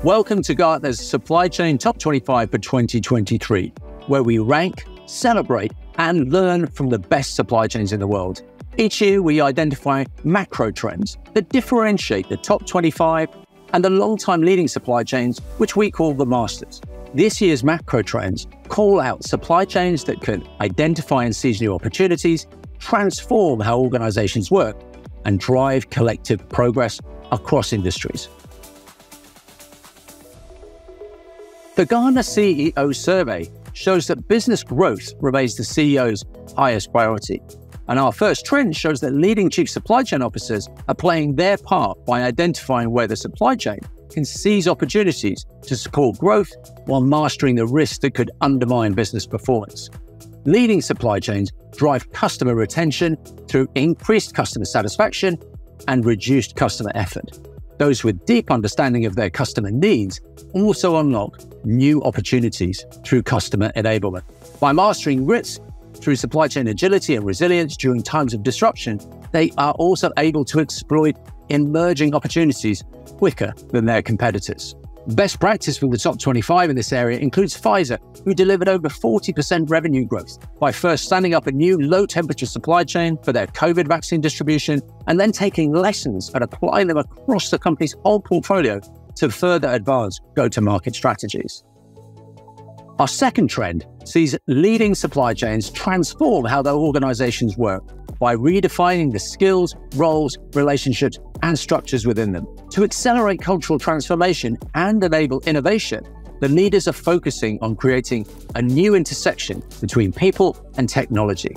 Welcome to Gartner's Supply Chain Top 25 for 2023, where we rank, celebrate, and learn from the best supply chains in the world. Each year, we identify macro trends that differentiate the top 25 and the long-time leading supply chains, which we call the masters. This year's macro trends call out supply chains that can identify and seize new opportunities, transform how organizations work, and drive collective progress across industries. The Gartner CEO survey shows that business growth remains the CEO's highest priority. And our first trend shows that leading chief supply chain officers are playing their part by identifying where the supply chain can seize opportunities to support growth while mastering the risks that could undermine business performance. Leading supply chains drive customer retention through increased customer satisfaction and reduced customer effort. Those with deep understanding of their customer needs also unlock new opportunities through customer enablement. By mastering risks through supply chain agility and resilience during times of disruption, they are also able to exploit emerging opportunities quicker than their competitors. Best practice from the top 25 in this area includes Pfizer, who delivered over 40% revenue growth by first standing up a new low-temperature supply chain for their COVID vaccine distribution and then taking lessons and applying them across the company's whole portfolio to further advance go-to-market strategies. Our second trend sees leading supply chains transform how their organizations work by redefining the skills, roles, relationships, and structures within them. To accelerate cultural transformation and enable innovation, the leaders are focusing on creating a new intersection between people and technology.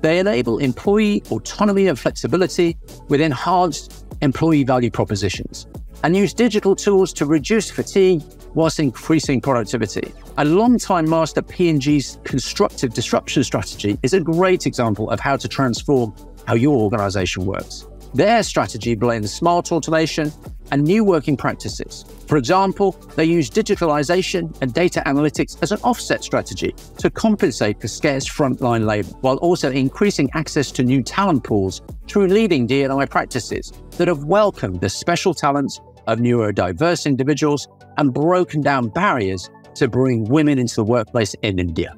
They enable employee autonomy and flexibility with enhanced employee value propositions and use digital tools to reduce fatigue whilst increasing productivity. A long-time master P&G's constructive disruption strategy is a great example of how to transform how your organization works. Their strategy blends smart automation and new working practices. For example, they use digitalization and data analytics as an offset strategy to compensate for scarce frontline labor, while also increasing access to new talent pools through leading D&I practices that have welcomed the special talents of neurodiverse individuals and broken down barriers to bring women into the workplace in India.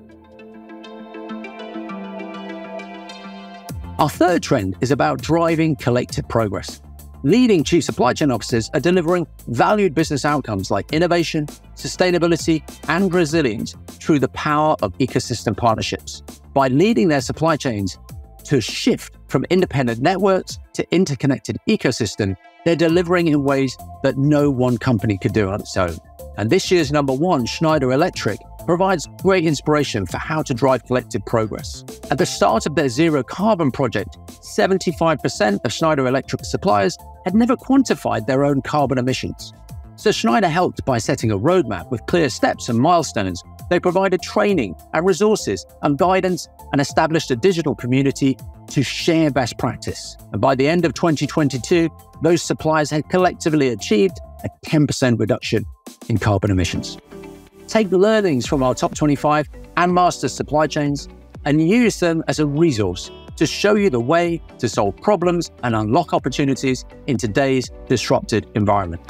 Our third trend is about driving collective progress. Leading chief supply chain officers are delivering valued business outcomes like innovation, sustainability, and resilience through the power of ecosystem partnerships. By leading their supply chains to shift from independent networks to interconnected ecosystem, they're delivering in ways that no one company could do on its own. And this year's number one, Schneider Electric, provides great inspiration for how to drive collective progress. At the start of their zero carbon project, 75% of Schneider Electric suppliers had never quantified their own carbon emissions. So Schneider helped by setting a roadmap with clear steps and milestones. They provided training and resources and guidance and established a digital community to share best practice. And by the end of 2022, those suppliers had collectively achieved a 10% reduction in carbon emissions. Take the learnings from our top 25 and master supply chains and use them as a resource to show you the way to solve problems and unlock opportunities in today's disrupted environment.